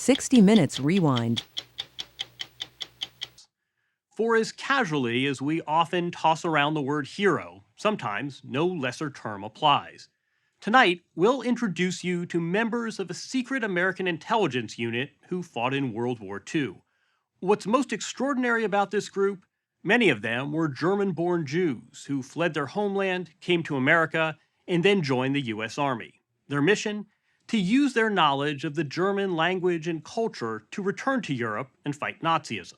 60 Minutes Rewind. For as casually as we often toss around the word hero, sometimes no lesser term applies. Tonight, we'll introduce you to members of a secret American intelligence unit who fought in World War II. What's most extraordinary about this group? Many of them were German-born Jews who fled their homeland, came to America, and then joined the U.S. Army. Their mission? To use their knowledge of the German language and culture to return to Europe and fight Nazism.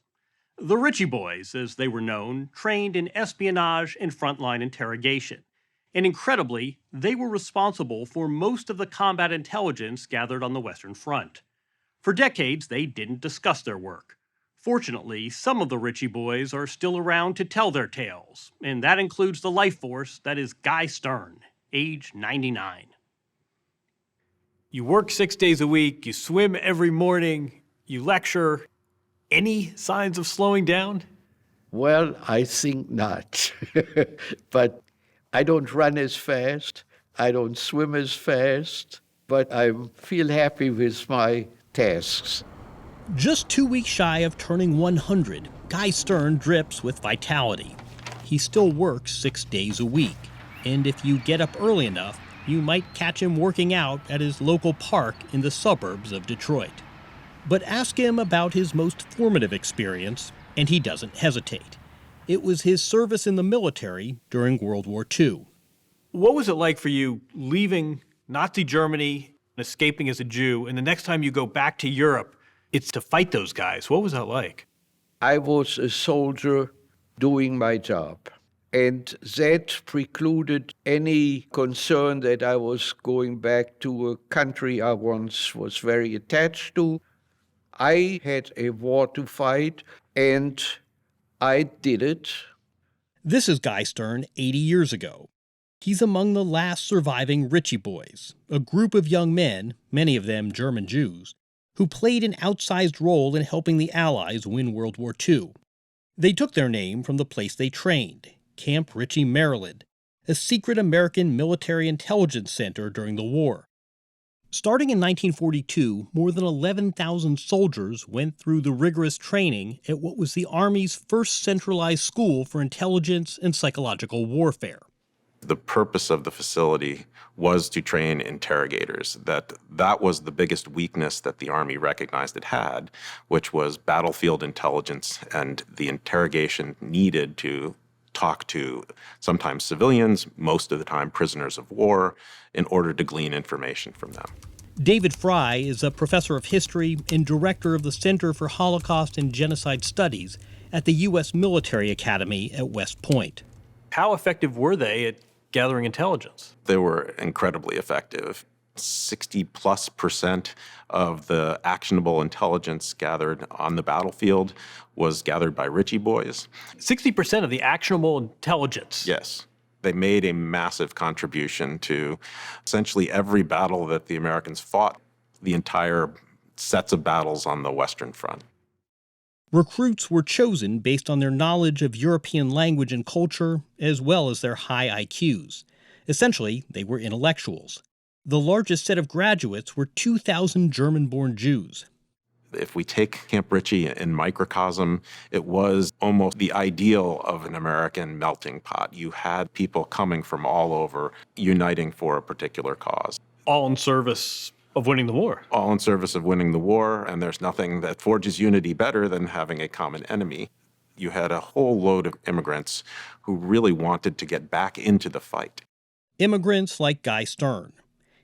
The Ritchie Boys, as they were known, trained in espionage and frontline interrogation. And incredibly, they were responsible for most of the combat intelligence gathered on the Western Front. For decades, they didn't discuss their work. Fortunately, some of the Ritchie Boys are still around to tell their tales, and that includes the life force that is Guy Stern, age 99. You work 6 days a week, you swim every morning, you lecture. Any signs of slowing down? Well, I think not. But I don't run as fast, I don't swim as fast, but I feel happy with my tasks. Just 2 weeks shy of turning 100, Guy Stern drips with vitality. He still works 6 days a week, and if you get up early enough, you might catch him working out at his local park in the suburbs of Detroit. But ask him about his most formative experience, and he doesn't hesitate. It was his service in the military during World War II. What was it like for you leaving Nazi Germany, escaping as a Jew, and the next time you go back to Europe, it's to fight those guys? What was that like? I was a soldier doing my job, and that precluded any concern that I was going back to a country I once was very attached to. I had a war to fight, and I did it. This is Guy Stern 80 years ago. He's among the last surviving Ritchie Boys, a group of young men, many of them German Jews, who played an outsized role in helping the Allies win World War II. They took their name from the place they trained, Camp Ritchie, Maryland, a secret American military intelligence center during the war. Starting in 1942, more than 11,000 soldiers went through the rigorous training at what was the Army's first centralized school for intelligence and psychological warfare. The purpose of the facility was to train interrogators. That was the biggest weakness that the Army recognized it had, which was battlefield intelligence and the interrogation needed to talk to sometimes civilians, most of the time prisoners of war, in order to glean information from them. David Fry is a professor of history and director of the Center for Holocaust and Genocide Studies at the U.S. Military Academy at West Point. How effective were they at gathering intelligence? They were incredibly effective. 60+% of the actionable intelligence gathered on the battlefield was gathered by Ritchie Boys. 60% of the actionable intelligence? Yes. They made a massive contribution to essentially every battle that the Americans fought, the entire sets of battles on the Western Front. Recruits were chosen based on their knowledge of European language and culture, as well as their high IQs. Essentially, they were intellectuals. The largest set of graduates were 2,000 German-born Jews. If we take Camp Ritchie in microcosm, it was almost the ideal of an American melting pot. You had people coming from all over, uniting for a particular cause. All in service of winning the war. All in service of winning the war, and there's nothing that forges unity better than having a common enemy. You had a whole load of immigrants who really wanted to get back into the fight. Immigrants like Guy Stern.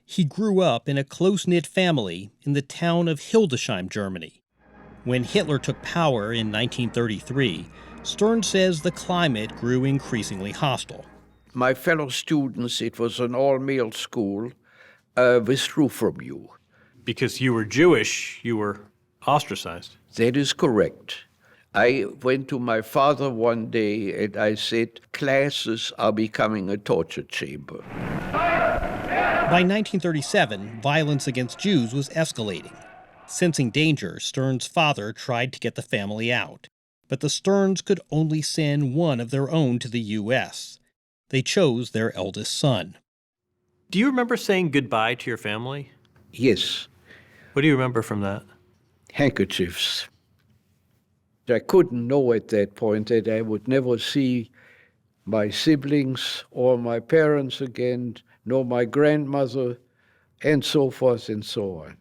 He grew up in a close-knit family in the town of Hildesheim, Germany. When Hitler took power in 1933, Stern says the climate grew increasingly hostile. My fellow students, it was an all-male school, withdrew from you. Because you were Jewish, you were ostracized. That is correct. I went to my father one day and I said, classes are becoming a torture chamber. By 1937, violence against Jews was escalating. Sensing danger, Stern's father tried to get the family out. But the Sterns could only send one of their own to the U.S. They chose their eldest son. Do you remember saying goodbye to your family? Yes. What do you remember from that? handkerchiefs. I couldn't know at that point that I would never see my siblings or my parents again, nor my grandmother, and so forth and so on.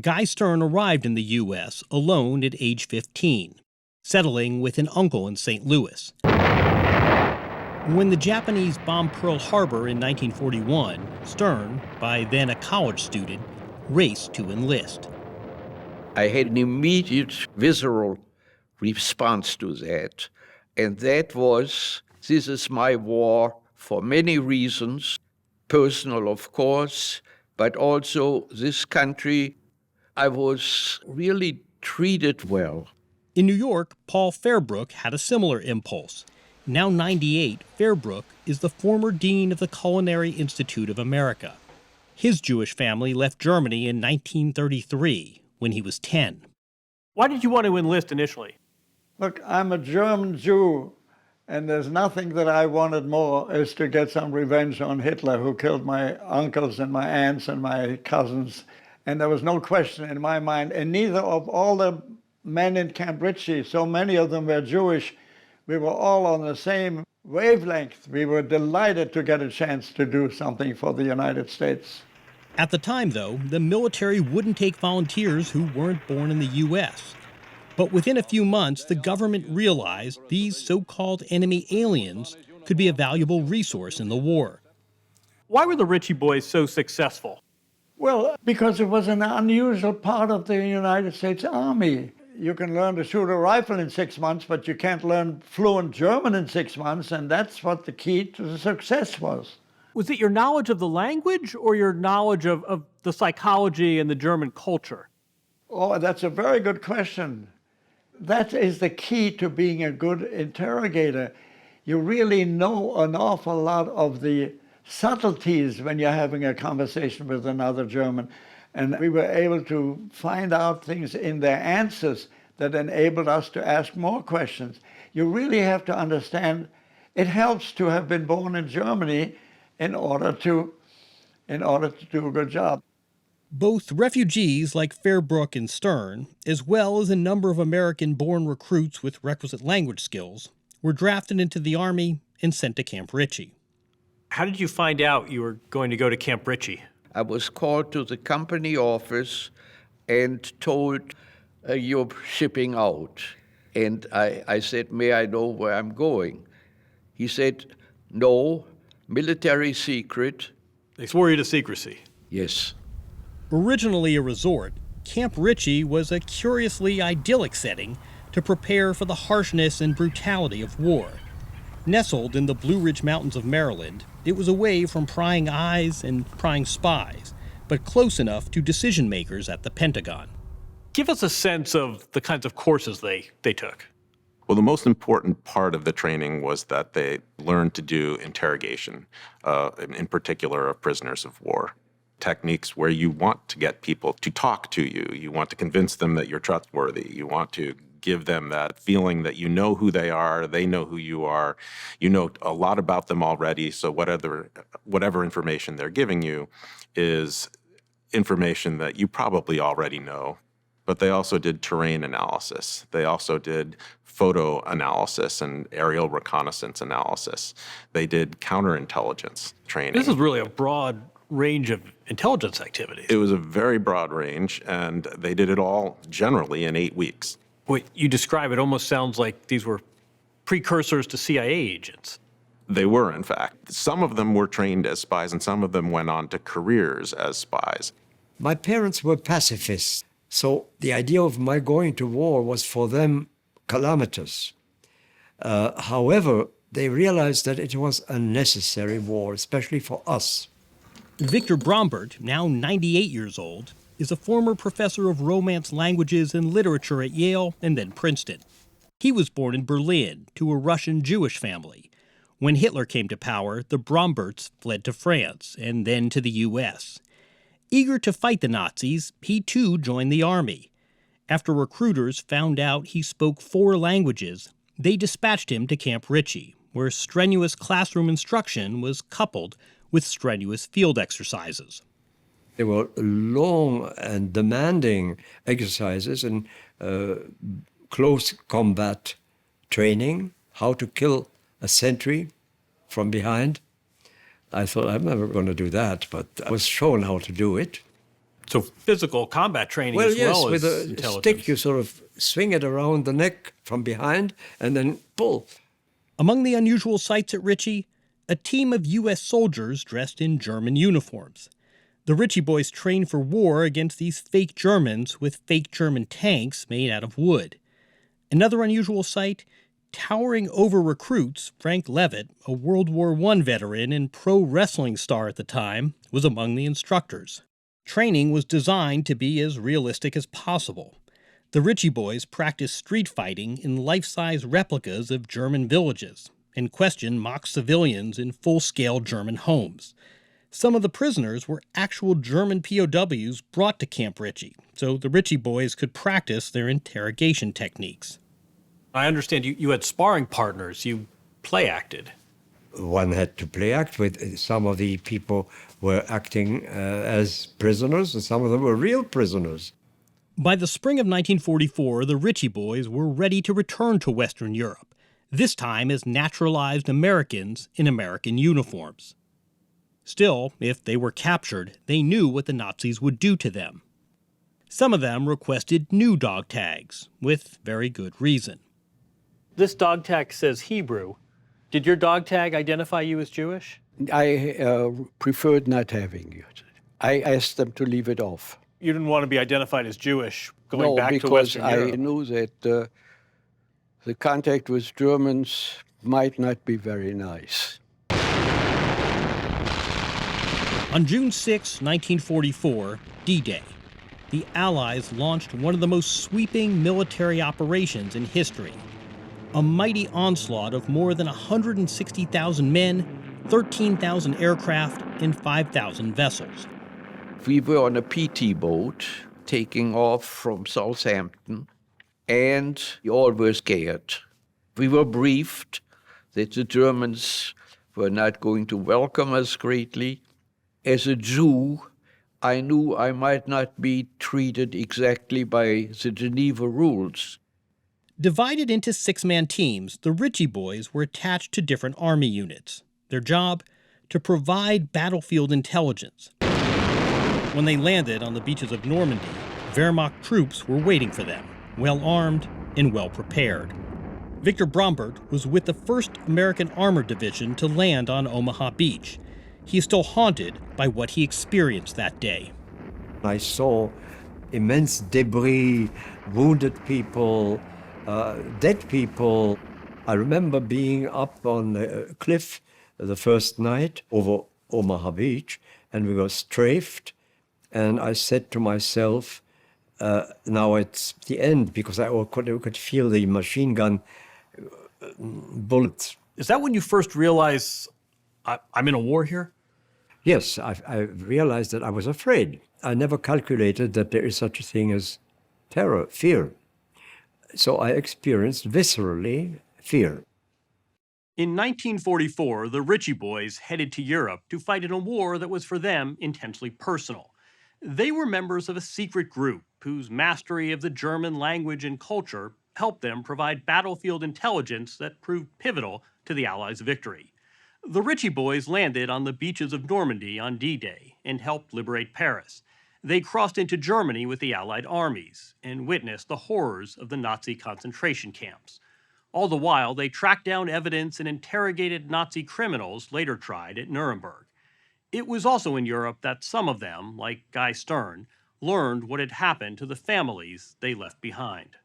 Guy Stern arrived in the U.S. alone at age 15, settling with an uncle in St. Louis. When the Japanese bombed Pearl Harbor in 1941, Stern, by then a college student, raced to enlist. I had an immediate visceral response to that, and that was, this is my war for many reasons, personal of course, but also this country, I was really treated well. In New York, Paul Fairbrook had a similar impulse. Now 98, Fairbrook is the former dean of the Culinary Institute of America. His Jewish family left Germany in 1933, when he was 10. Why did you want to enlist initially? Look, I'm a German Jew, and there's nothing that I wanted more is to get some revenge on Hitler, who killed my uncles and my aunts and my cousins. And there was no question in my mind, and neither of all the men in Camp Ritchie, so many of them were Jewish, we were all on the same wavelength. We were delighted to get a chance to do something for the United States. At the time, though, the military wouldn't take volunteers who weren't born in the U.S. But within a few months, the government realized these so-called enemy aliens could be a valuable resource in the war. Why were the Ritchie Boys so successful? Well, because it was an unusual part of the United States Army. You can learn to shoot a rifle in 6 months, but you can't learn fluent German in 6 months, and that's what the key to the success was. Was it your knowledge of the language or your knowledge of the psychology and the German culture? Oh, that's a very good question. That is the key to being a good interrogator. You really know an awful lot of the subtleties when you're having a conversation with another German. And we were able to find out things in their answers that enabled us to ask more questions. You really have to understand, it helps to have been born in Germany in order to do a good job. Both refugees like Fairbrook and Stern, as well as a number of American-born recruits with requisite language skills, were drafted into the Army and sent to Camp Ritchie. How did you find out you were going to go to Camp Ritchie? I was called to the company office and told, you're shipping out. And I said, may I know where I'm going? He said, no, military secret. They swore you to secrecy. Yes. Originally a resort, Camp Ritchie was a curiously idyllic setting to prepare for the harshness and brutality of war. Nestled in the Blue Ridge Mountains of Maryland, it was away from prying eyes and prying spies, but close enough to decision makers at the Pentagon. Give us a sense of the kinds of courses they took. Well, the most important part of the training was that they learned to do interrogation, in particular of prisoners of war. Techniques where you want to get people to talk to you. You want to convince them that you're trustworthy. You want to give them that feeling that you know who they are, they know who you are, you know a lot about them already, so whatever information they're giving you is information that you probably already know. But they also did terrain analysis. They also did photo analysis and aerial reconnaissance analysis. They did counterintelligence training. This is really a broad range of intelligence activities. It was a very broad range, and they did it all generally in 8 weeks. What you describe, it almost sounds like these were precursors to CIA agents. They were, in fact. Some of them were trained as spies, and some of them went on to careers as spies. My parents were pacifists, so the idea of my going to war was for them calamitous. However, they realized that it was a necessary war, especially for us. Victor Brombert, now 98 years old, is a former professor of Romance languages and literature at Yale and then Princeton. He was born in Berlin to a Russian Jewish family. When Hitler came to power, the Bromberts fled to France and then to the U.S. Eager to fight the Nazis, he too joined the army. After recruiters found out he spoke 4 languages, they dispatched him to Camp Ritchie, where strenuous classroom instruction was coupled with strenuous field exercises. They were long and demanding exercises and close combat training, how to kill a sentry from behind. I thought, I'm never going to do that, but I was shown how to do it. So physical combat training Well, as yes, well as with a intelligence. stick, you sort of swing it around the neck from behind and then pull. Among the unusual sights at Ritchie, a team of U.S. soldiers dressed in German uniforms. The Ritchie Boys trained for war against these fake Germans with fake German tanks made out of wood. Another unusual sight, towering over recruits, Frank Levitt, a World War I veteran and pro wrestling star at the time, was among the instructors. Training was designed to be as realistic as possible. The Ritchie Boys practiced street fighting in life-size replicas of German villages and questioned mock civilians in full-scale German homes. Some of the prisoners were actual German POWs brought to Camp Ritchie, so the Ritchie Boys could practice their interrogation techniques. I understand you had sparring partners. You play-acted. One had to play act with. Some of the people were acting as prisoners, and some of them were real prisoners. By the spring of 1944, the Ritchie Boys were ready to return to Western Europe, this time as naturalized Americans in American uniforms. Still, if they were captured, they knew what the Nazis would do to them. Some of them requested new dog tags, with very good reason. This dog tag says Hebrew. Did your dog tag identify you as Jewish? I preferred not having it. I asked them to leave it off. You didn't want to be identified as Jewish going back to Western Europe? No, because I knew that the contact with Germans might not be very nice. On June 6, 1944, D-Day, the Allies launched one of the most sweeping military operations in history. A mighty onslaught of more than 160,000 men, 13,000 aircraft, and 5,000 vessels. We were on a PT boat taking off from Southampton, and we all were scared. We were briefed that the Germans were not going to welcome us greatly. As a Jew, I knew I might not be treated exactly by the Geneva rules. Divided into six-man teams, the Ritchie Boys were attached to different army units. Their job? To provide battlefield intelligence. When they landed on the beaches of Normandy, Wehrmacht troops were waiting for them, well-armed and well-prepared. Victor Brombert was with the 1st American Armored Division to land on Omaha Beach. He is still haunted by what he experienced that day. I saw immense debris, wounded people, dead people. I remember being up on the cliff the first night over Omaha Beach, and we were strafed. And I said to myself, now it's the end, because I could feel the machine gun bullets. Is that when you first realized, I'm in a war here? Yes, I realized that I was afraid. I never calculated that there is such a thing as terror, fear. So I experienced viscerally fear. In 1944, the Ritchie Boys headed to Europe to fight in a war that was for them intensely personal. They were members of a secret group whose mastery of the German language and culture helped them provide battlefield intelligence that proved pivotal to the Allies' victory. The Ritchie Boys landed on the beaches of Normandy on D-Day and helped liberate Paris. They crossed into Germany with the Allied armies and witnessed the horrors of the Nazi concentration camps. All the while, they tracked down evidence and interrogated Nazi criminals later tried at Nuremberg. It was also in Europe that some of them, like Guy Stern, learned what had happened to the families they left behind.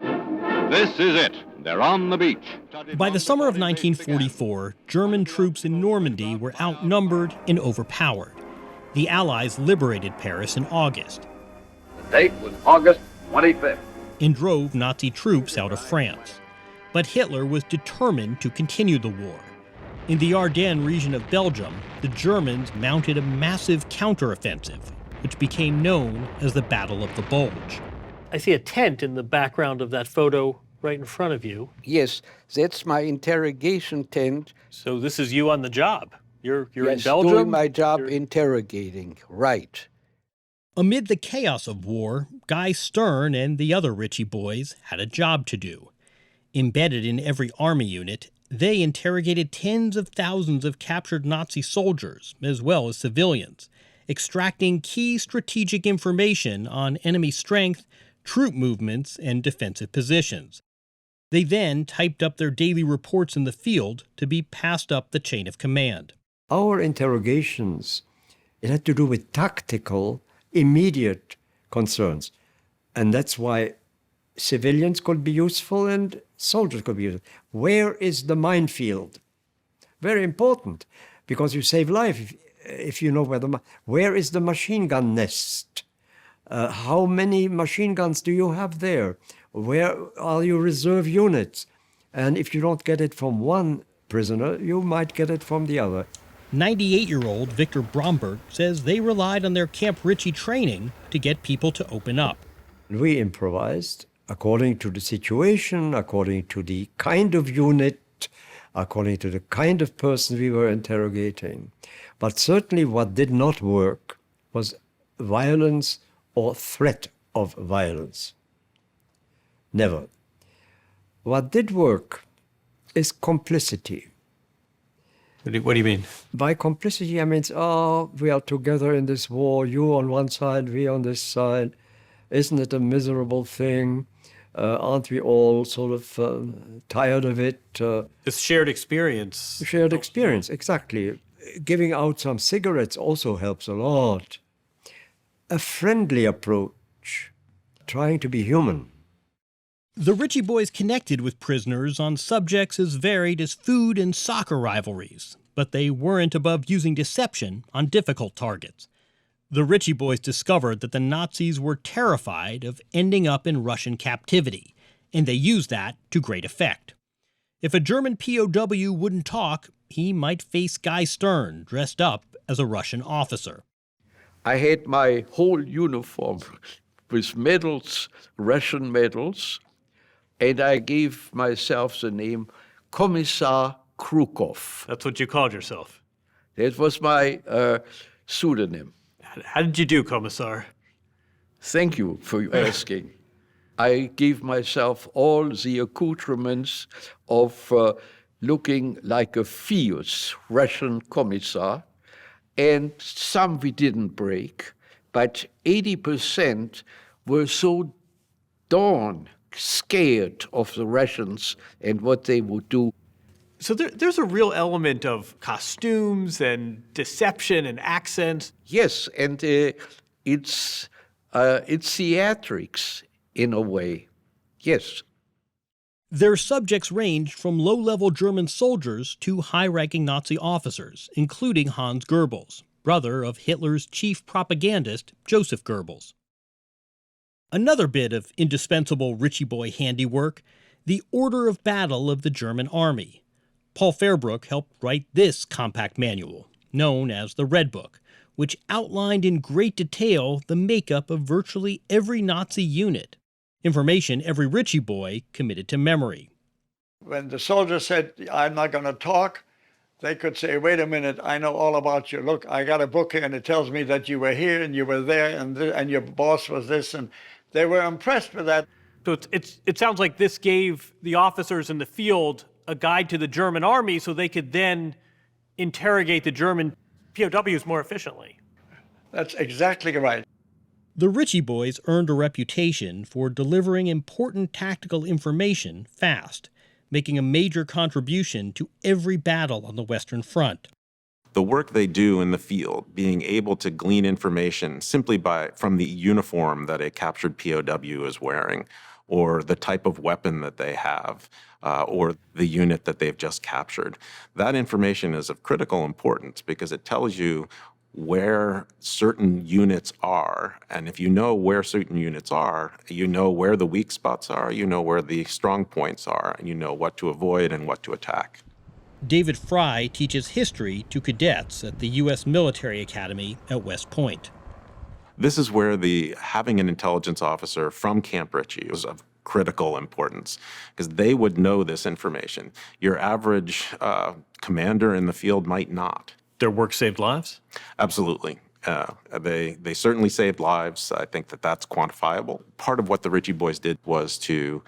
This is it. They're on the beach. By the summer of 1944, German troops in Normandy were outnumbered and overpowered. The Allies liberated Paris in August. The date was August 25th. And drove Nazi troops out of France. But Hitler was determined to continue the war. In the Ardennes region of Belgium, the Germans mounted a massive counteroffensive, which became known as the Battle of the Bulge. I see a tent in the background of that photo right in front of you. Yes, that's my interrogation tent. So this is you on the job? You're in Yes, Belgium? doing my job interrogating, right. Amid the chaos of war, Guy Stern and the other Ritchie boys had a job to do. Embedded in every army unit, they interrogated tens of thousands of captured Nazi soldiers, as well as civilians, extracting key strategic information on enemy strength, troop movements, and defensive positions. They then typed up their daily reports in the field to be passed up the chain of command. Our interrogations, it had to do with tactical, immediate concerns. And that's why civilians could be useful and soldiers could be useful. Where is the minefield? Very important, because you save life if you know where is the machine gun nest? How many machine guns do you have there? Where are your reserve units? And if you don't get it from one prisoner, you might get it from the other. 98-year-old Victor Bromberg says they relied on their Camp Ritchie training to get people to open up. We improvised according to the situation, according to the kind of unit, according to the kind of person we were interrogating. But certainly what did not work was violence or threat of violence. Never. What did work is complicity. What do you mean? By complicity, I mean, we are together in this war, you on one side, we on this side. Isn't it a miserable thing? Aren't we all sort of tired of it? This shared experience. Shared experience, exactly. Giving out some cigarettes also helps a lot. A friendly approach, trying to be human. The Ritchie boys connected with prisoners on subjects as varied as food and soccer rivalries, but they weren't above using deception on difficult targets. The Ritchie boys discovered that the Nazis were terrified of ending up in Russian captivity, and they used that to great effect. If a German POW wouldn't talk, he might face Guy Stern dressed up as a Russian officer. I had my whole uniform with medals, Russian medals, and I gave myself the name Kommissar Krukov. That's what you called yourself. That was my pseudonym. How did you do, Commissar? Thank you for asking. I gave myself all the accoutrements of looking like a fierce Russian commissar, and some we didn't break, but 80% were so darn scared of the Russians and what they would do. So there's a real element of costumes and deception and accents. Yes, and it's theatrics in a way. Yes. Their subjects ranged from low-level German soldiers to high-ranking Nazi officers, including Hans Goebbels, brother of Hitler's chief propagandist, Joseph Goebbels. Another bit of indispensable Ritchie boy handiwork, the order of battle of the German army. Paul Fairbrook helped write this compact manual, known as the Red Book, which outlined in great detail the makeup of virtually every Nazi unit, information every Ritchie boy committed to memory. When the soldier said, I'm not going to talk, they could say, wait a minute, I know all about you. Look, I got a book here and it tells me that you were here and you were there and your boss was this. And they were impressed with that. So it sounds like this gave the officers in the field a guide to the German army so they could then interrogate the German POWs more efficiently. That's exactly right. The Ritchie boys earned a reputation for delivering important tactical information fast, making a major contribution to every battle on the Western Front. The work they do in the field, being able to glean information simply from the uniform that a captured POW is wearing, or the type of weapon that they have, or the unit that they've just captured. That information is of critical importance because it tells you where certain units are. And if you know where certain units are, you know where the weak spots are, you know where the strong points are, and you know what to avoid and what to attack. David Fry teaches history to cadets at the U.S. Military Academy at West Point. This is where having an intelligence officer from Camp Ritchie was of critical importance, because they would know this information. Your average commander in the field might not. Their work saved lives? Absolutely. They certainly saved lives. I think that that's quantifiable. Part of what the Ritchie Boys did was to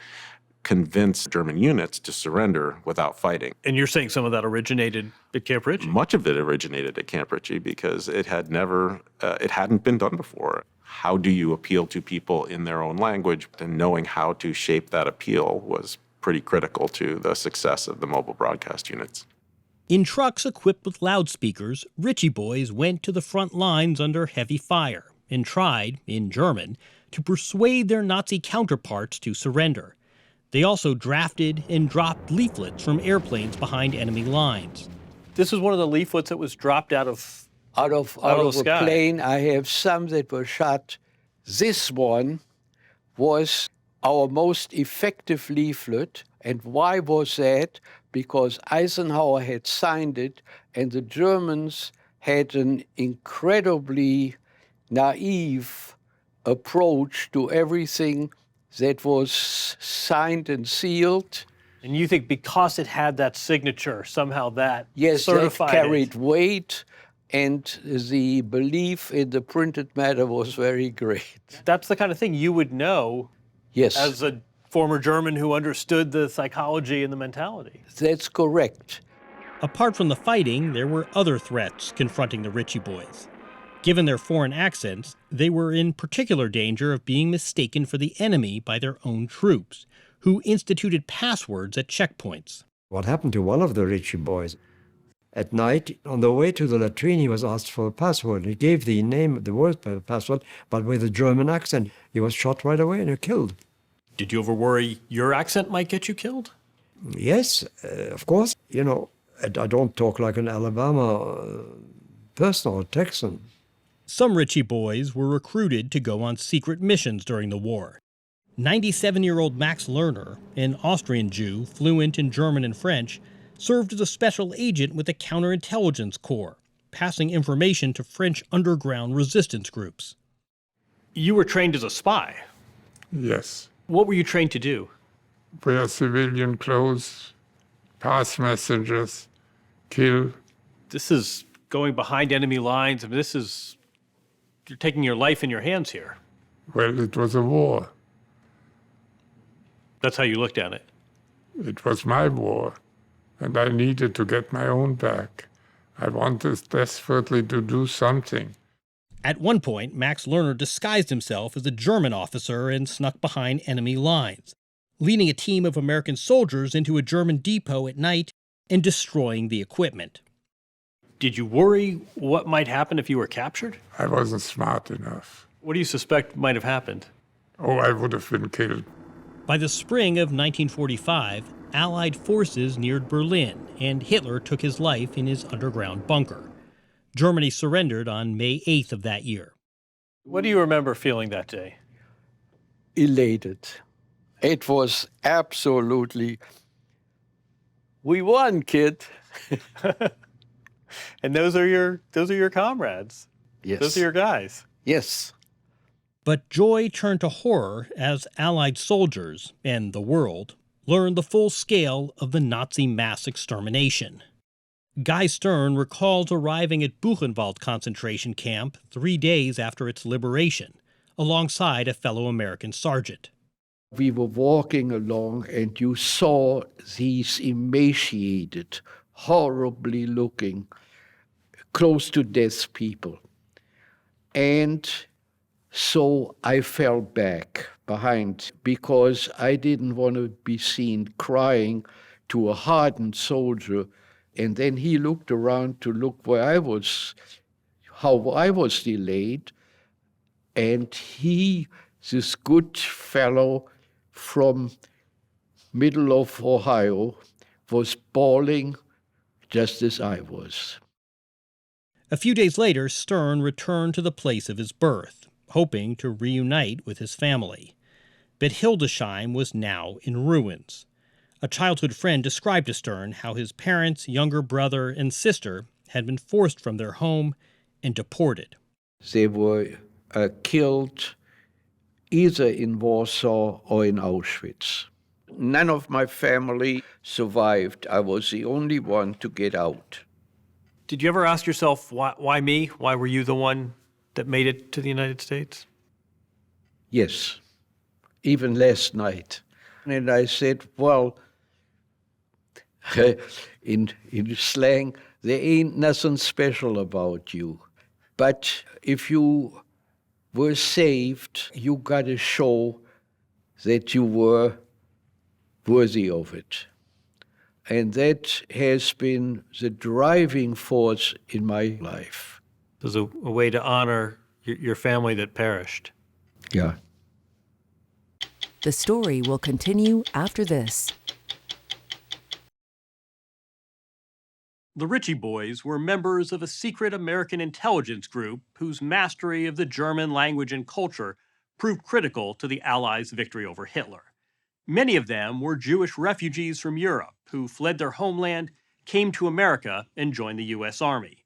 convince German units to surrender without fighting. And you're saying some of that originated at Camp Ritchie? Much of it originated at Camp Ritchie because it hadn't been done before. How do you appeal to people in their own language? And knowing how to shape that appeal was pretty critical to the success of the mobile broadcast units. In trucks equipped with loudspeakers, Ritchie Boys went to the front lines under heavy fire and tried, in German, to persuade their Nazi counterparts to surrender. They also drafted and dropped leaflets from airplanes behind enemy lines. This is one of the leaflets that was dropped out of the sky. plane. I have some that were shot. This one was our most effective leaflet. And why was that? Because Eisenhower had signed it, and the Germans had an incredibly naive approach to everything that was signed and sealed. And you think because it had that signature, somehow that Yes, that certified carried it? weight, and the belief in the printed matter was very great. That's the kind of thing you would know Yes, as a former German who understood the psychology and the mentality. that's correct. Apart from the fighting, there were other threats confronting the Ritchie Boys. Given their foreign accents, they were in particular danger of being mistaken for the enemy by their own troops, who instituted passwords at checkpoints. What happened to one of the Ritchie Boys? At night, on the way to the latrine, he was asked for a password. He gave the name, the word password, but with a German accent. He was shot right away and killed. Did you ever worry your accent might get you killed? Yes, of course. You know, I don't talk like an Alabama person or Texan. Some Ritchie Boys were recruited to go on secret missions during the war. 97-year-old Max Lerner, an Austrian Jew fluent in German and French, served as a special agent with the Counterintelligence Corps, passing information to French underground resistance groups. You were trained as a spy. Yes. What were you trained to do? Wear civilian clothes, pass messages, kill. This is going behind enemy lines. I mean, you're taking your life in your hands here. Well, it was a war. That's how you looked at it. It was my war, and I needed to get my own back. I wanted desperately to do something. At one point, Max Lerner disguised himself as a German officer and snuck behind enemy lines, leading a team of American soldiers into a German depot at night and destroying the equipment. Did you worry what might happen if you were captured? I wasn't smart enough. What do you suspect might have happened? Oh, I would have been killed. By the spring of 1945, Allied forces neared Berlin, and Hitler took his life in his underground bunker. Germany surrendered on May 8th of that year. What do you remember feeling that day? Elated. It was absolutely, we won, kid. And those are your comrades. Yes. Those are your guys. Yes. But joy turned to horror as Allied soldiers, and the world, learned the full scale of the Nazi mass extermination. Guy Stern recalls arriving at Buchenwald concentration camp 3 days after its liberation, alongside a fellow American sergeant. We were walking along, and you saw these emaciated, horribly looking, close to death people. And so I fell back behind because I didn't want to be seen crying to a hardened soldier. And then he looked around to look where I was, how I was delayed. And he, this good fellow from middle of Ohio, was bawling just as I was. A few days later, Stern returned to the place of his birth, hoping to reunite with his family. But Hildesheim was now in ruins. A childhood friend described to Stern how his parents, younger brother, and sister had been forced from their home and deported. They were killed either in Warsaw or in Auschwitz. None of my family survived. I was the only one to get out. Did you ever ask yourself, why me? Why were you the one that made it to the United States? Yes, even last night. And I said, well, in slang, there ain't nothing special about you. But if you were saved, you got to show that you were worthy of it. And that has been the driving force in my life. There's a way to honor your family that perished. Yeah. The story will continue after this. The Ritchie Boys were members of a secret American intelligence group whose mastery of the German language and culture proved critical to the Allies' victory over Hitler. Many of them were Jewish refugees from Europe who fled their homeland, came to America, and joined the U.S. Army.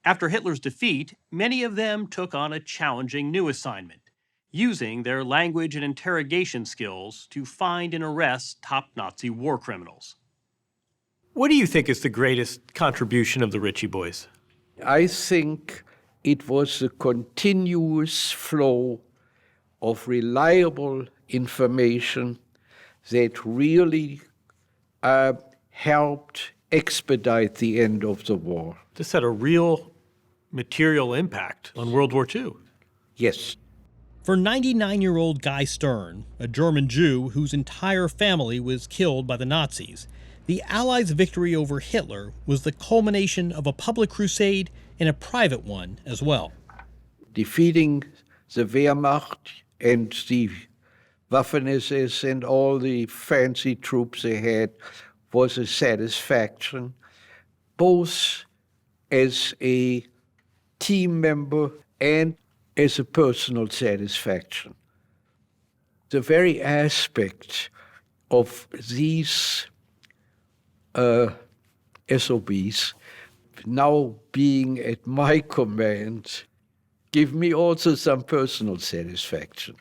After Hitler's defeat, many of them took on a challenging new assignment, using their language and interrogation skills to find and arrest top Nazi war criminals. What do you think is the greatest contribution of the Ritchie Boys? I think it was the continuous flow of reliable information that really helped expedite the end of the war. This had a real material impact on World War II. Yes. For 99-year-old Guy Stern, a German Jew whose entire family was killed by the Nazis, the Allies' victory over Hitler was the culmination of a public crusade and a private one as well. Defeating the Wehrmacht and the Waffen-SS and all the fancy troops they had was a satisfaction, both as a team member and as a personal satisfaction. The very aspect of these SOBs now being at my command give me also some personal satisfaction.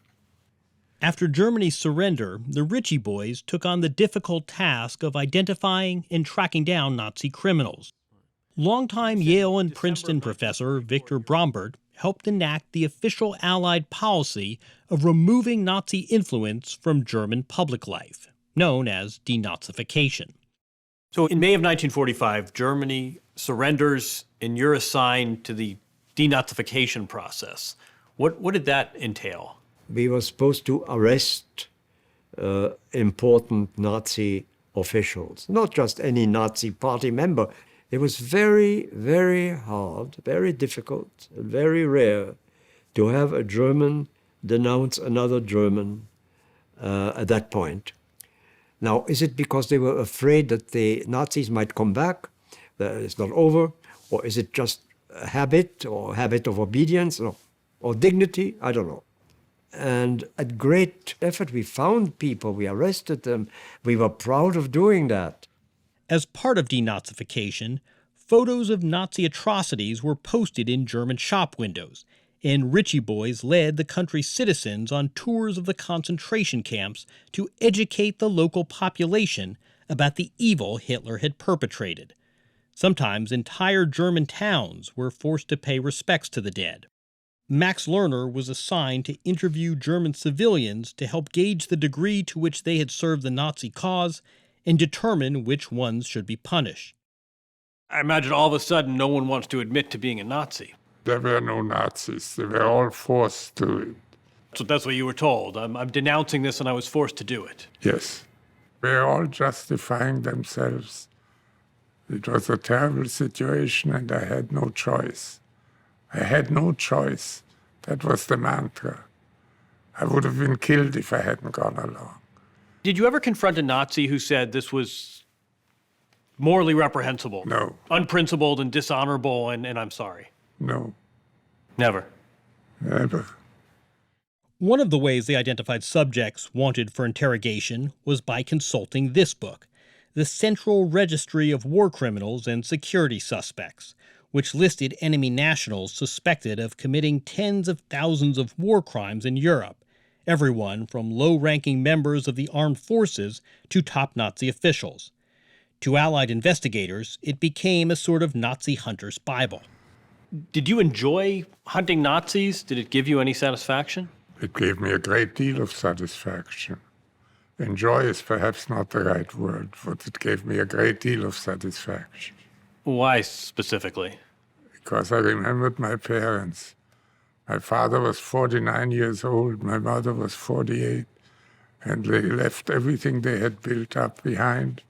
After Germany's surrender, the Ritchie Boys took on the difficult task of identifying and tracking down Nazi criminals. Longtime Yale and Princeton professor Victor Brombert helped enact the official Allied policy of removing Nazi influence from German public life, known as Denazification. So in May of 1945, Germany surrenders and you're assigned to the denazification process. What did that entail? We were supposed to arrest important Nazi officials, not just any Nazi party member. It was very, very hard, very difficult, very rare to have a German denounce another German at that point. Now, is it because they were afraid that the Nazis might come back, that it's not over, or is it just a habit or habit of obedience or dignity? I don't know. And at great effort, we found people, we arrested them. We were proud of doing that. As part of denazification, photos of Nazi atrocities were posted in German shop windows, and Ritchie Boys led the country's citizens on tours of the concentration camps to educate the local population about the evil Hitler had perpetrated. Sometimes entire German towns were forced to pay respects to the dead. Max Lerner was assigned to interview German civilians to help gauge the degree to which they had served the Nazi cause and determine which ones should be punished. I imagine all of a sudden no one wants to admit to being a Nazi. There were no Nazis. They were all forced to it. So that's what you were told. I'm denouncing this and I was forced to do it. Yes. They were all justifying themselves. It was a terrible situation and I had no choice. I had no choice. That was the mantra. I would have been killed if I hadn't gone along. Did you ever confront a Nazi who said this was morally reprehensible? No. Unprincipled and dishonorable and I'm sorry? No. Never? Never. One of the ways they identified subjects wanted for interrogation was by consulting this book, The Central Registry of War Criminals and Security Suspects, which listed enemy nationals suspected of committing tens of thousands of war crimes in Europe, everyone from low-ranking members of the armed forces to top Nazi officials. To Allied investigators, it became a sort of Nazi hunter's Bible. Did you enjoy hunting Nazis? Did it give you any satisfaction? It gave me a great deal of satisfaction. Enjoy is perhaps not the right word, but it gave me a great deal of satisfaction. Why specifically? Because I remembered my parents. My father was 49 years old, my mother was 48, and they left everything they had built up behind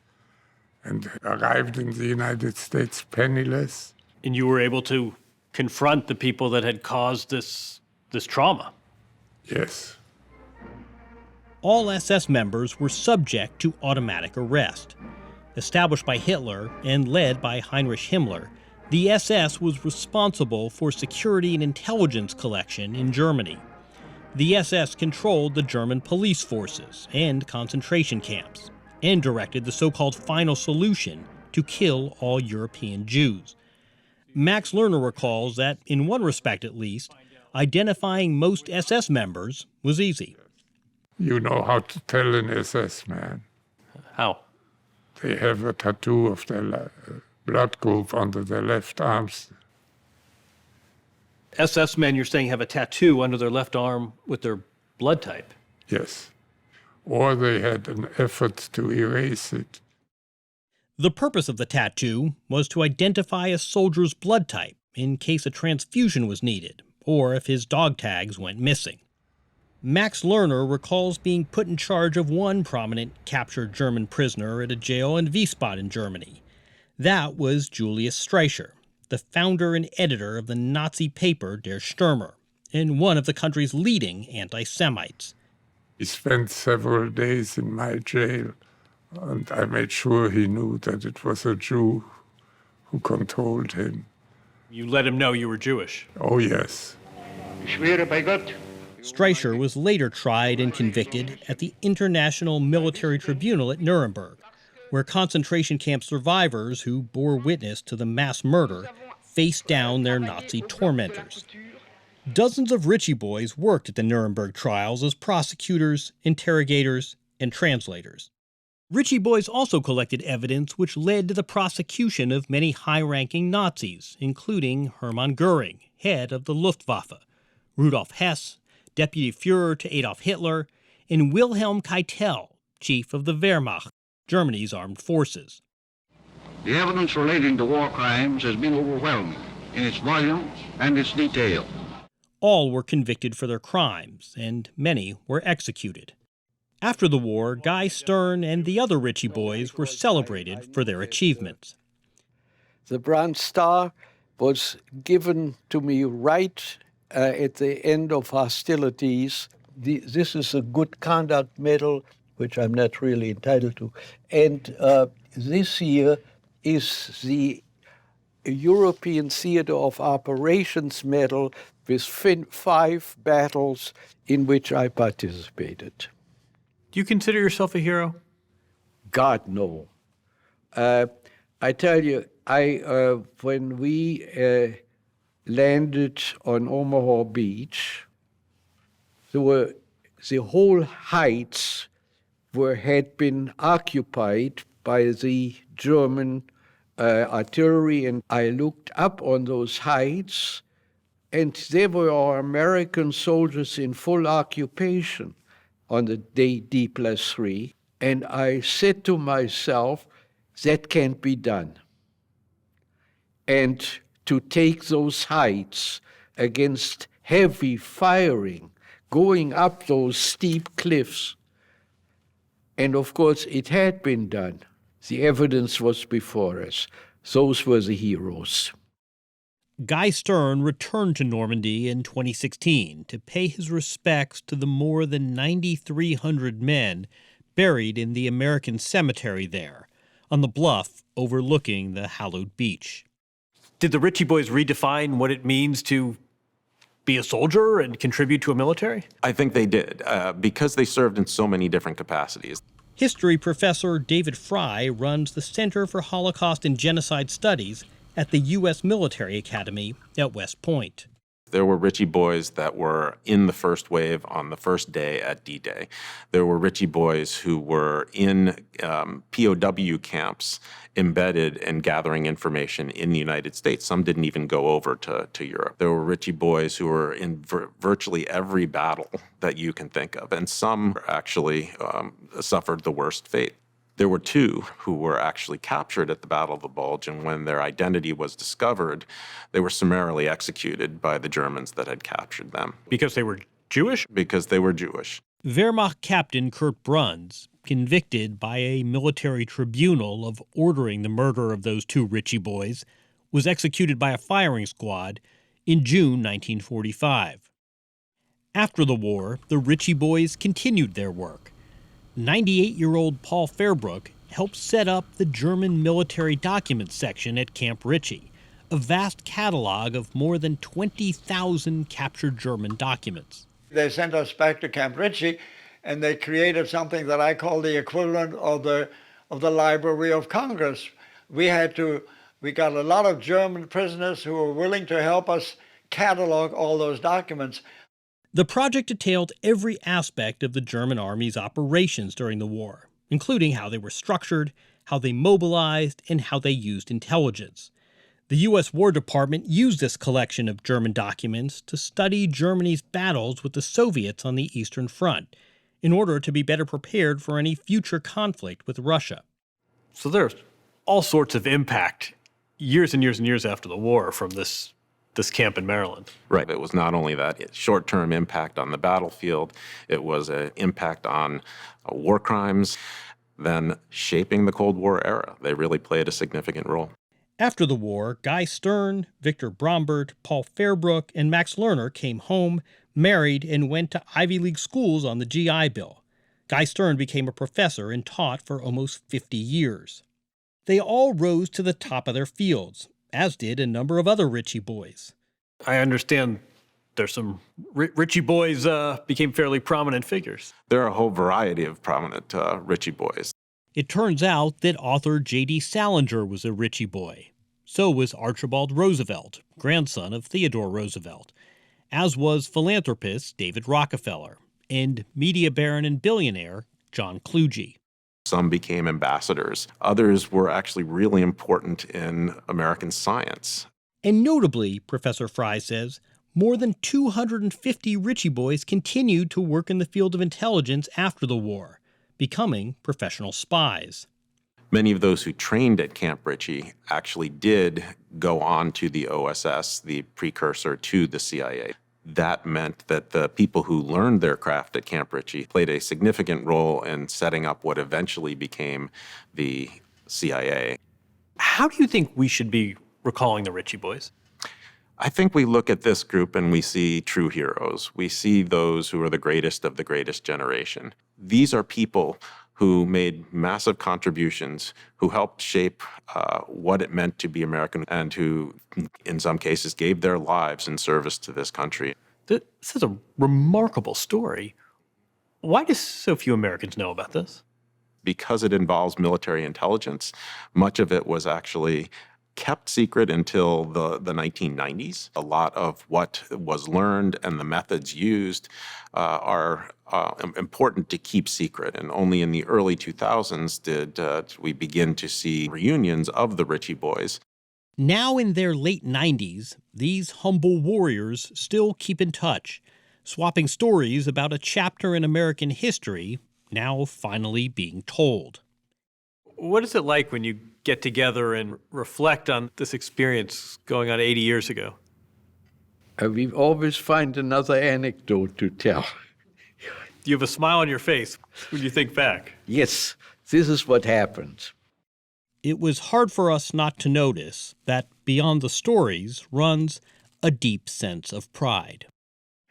and arrived in the United States penniless. And you were able to confront the people that had caused this trauma? Yes. All SS members were subject to automatic arrest. Established by Hitler and led by Heinrich Himmler, the SS was responsible for security and intelligence collection in Germany. The SS controlled the German police forces and concentration camps, and directed the so-called final solution to kill all European Jews. Max Lerner recalls that, in one respect at least, identifying most SS members was easy. You know how to tell an SS man. How? They have a tattoo of their blood group under their left arms. SS men, you're saying, have a tattoo under their left arm with their blood type? Yes. Or they had an effort to erase it. The purpose of the tattoo was to identify a soldier's blood type in case a transfusion was needed, or if his dog tags went missing. Max Lerner recalls being put in charge of one prominent captured German prisoner at a jail in Wiesbaden, Germany. That was Julius Streicher, the founder and editor of the Nazi paper Der Stürmer, and one of the country's leading anti-Semites. He spent several days in my jail, and I made sure he knew that it was a Jew who controlled him. You let him know you were Jewish? Oh, yes. Streicher was later tried and convicted at the International Military Tribunal at Nuremberg, where concentration camp survivors who bore witness to the mass murder faced down their Nazi tormentors. Dozens of Ritchie Boys worked at the Nuremberg trials as prosecutors, interrogators, and translators. Ritchie Boys also collected evidence which led to the prosecution of many high-ranking Nazis, including Hermann Göring, head of the Luftwaffe, Rudolf Hess, deputy Führer to Adolf Hitler, and Wilhelm Keitel, chief of the Wehrmacht, Germany's armed forces. The evidence relating to war crimes has been overwhelming in its volume and its detail. All were convicted for their crimes, and many were executed. After the war, Guy Stern and the other Ritchie Boys were celebrated for their achievements. The Bronze Star was given to me right at the end of hostilities. This is a good conduct medal, which I'm not really entitled to. And this year is the European Theater of Operations medal with 5 battles in which I participated. Do you consider yourself a hero? God, no. I tell you, when we landed on Omaha Beach, the whole heights had been occupied by the German artillery, and I looked up on those heights, and there were our American soldiers in full occupation on the day D+3, and I said to myself, that can't be done. And to take those heights against heavy firing, going up those steep cliffs, and of course it had been done. The evidence was before us. Those were the heroes. Guy Stern returned to Normandy in 2016 to pay his respects to the more than 9,300 men buried in the American cemetery there, on the bluff overlooking the hallowed beach. Did the Ritchie Boys redefine what it means to be a soldier and contribute to a military? I think they did, because they served in so many different capacities. History professor David Fry runs the Center for Holocaust and Genocide Studies at the U.S. Military Academy at West Point. There were Ritchie Boys that were in the first wave on the first day at D-Day. There were Ritchie Boys who were in POW camps embedded and gathering information in the United States. Some didn't even go over to Europe. There were Ritchie Boys who were in virtually every battle that you can think of, and some actually suffered the worst fate. There were two who were actually captured at the Battle of the Bulge, and when their identity was discovered, they were summarily executed by the Germans that had captured them. Because they were Jewish? Because they were Jewish. Wehrmacht Captain Kurt Bruns, convicted by a military tribunal of ordering the murder of those two Ritchie Boys, was executed by a firing squad in June 1945. After the war, the Ritchie Boys continued their work. 98-year-old Paul Fairbrook helped set up the German military documents section at Camp Ritchie, a vast catalog of more than 20,000 captured German documents. They sent us back to Camp Ritchie, and they created something that I call the equivalent of the Library of Congress. We got a lot of German prisoners who were willing to help us catalog all those documents. The project detailed every aspect of the German army's operations during the war, including how they were structured, how they mobilized, and how they used intelligence. The U.S. War Department used this collection of German documents to study Germany's battles with the Soviets on the Eastern Front, in order to be better prepared for any future conflict with Russia. So there's all sorts of impact years and years and years after the war from this camp in Maryland. Right. It was not only that short-term impact on the battlefield, it was an impact on war crimes, then shaping the Cold War era. They really played a significant role. After the war, Guy Stern, Victor Brombert, Paul Fairbrook, and Max Lerner came home, married, and went to Ivy League schools on the GI Bill. Guy Stern became a professor and taught for almost 50 years. They all rose to the top of their fields, as did a number of other Ritchie Boys. I understand there's some Ritchie Boys became fairly prominent figures. There are a whole variety of prominent Ritchie Boys. It turns out that author J.D. Salinger was a Ritchie Boy. So was Archibald Roosevelt, grandson of Theodore Roosevelt, as was philanthropist David Rockefeller and media baron and billionaire John Kluge. Some became ambassadors. Others were actually really important in American science. And notably, Professor Fry says, more than 250 Ritchie Boys continued to work in the field of intelligence after the war, becoming professional spies. Many of those who trained at Camp Ritchie actually did go on to the OSS, the precursor to the CIA. That meant that the people who learned their craft at Camp Ritchie played a significant role in setting up what eventually became the CIA. How do you think we should be recalling the Ritchie Boys? I think we look at this group and we see true heroes. We see those who are the greatest of the greatest generation. These are people who made massive contributions, who helped shape what it meant to be American, and who, in some cases, gave their lives in service to this country. This is a remarkable story. Why do so few Americans know about this? Because it involves military intelligence, much of it was actually kept secret until the 1990s. A lot of what was learned and the methods used are important to keep secret. And only in the early 2000s did we begin to see reunions of the Ritchie Boys. Now in their late 90s, these humble warriors still keep in touch, swapping stories about a chapter in American history now finally being told. What is it like when you get together and reflect on this experience going on 80 years ago? We always find another anecdote to tell. You have a smile on your face when you think back. Yes, this is what happened. It was hard for us not to notice that beyond the stories runs a deep sense of pride.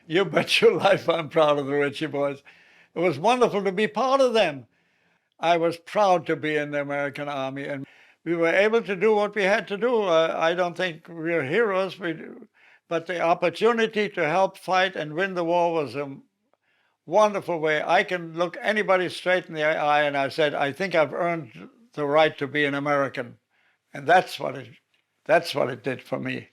You bet your life I'm proud of the Ritchie Boys. It was wonderful to be part of them. I was proud to be in the American Army, and we were able to do what we had to do. I don't think we're heroes, but the opportunity to help fight and win the war was a wonderful way. I can look anybody straight in the eye and I said, I think I've earned the right to be an American. And that's what it did for me.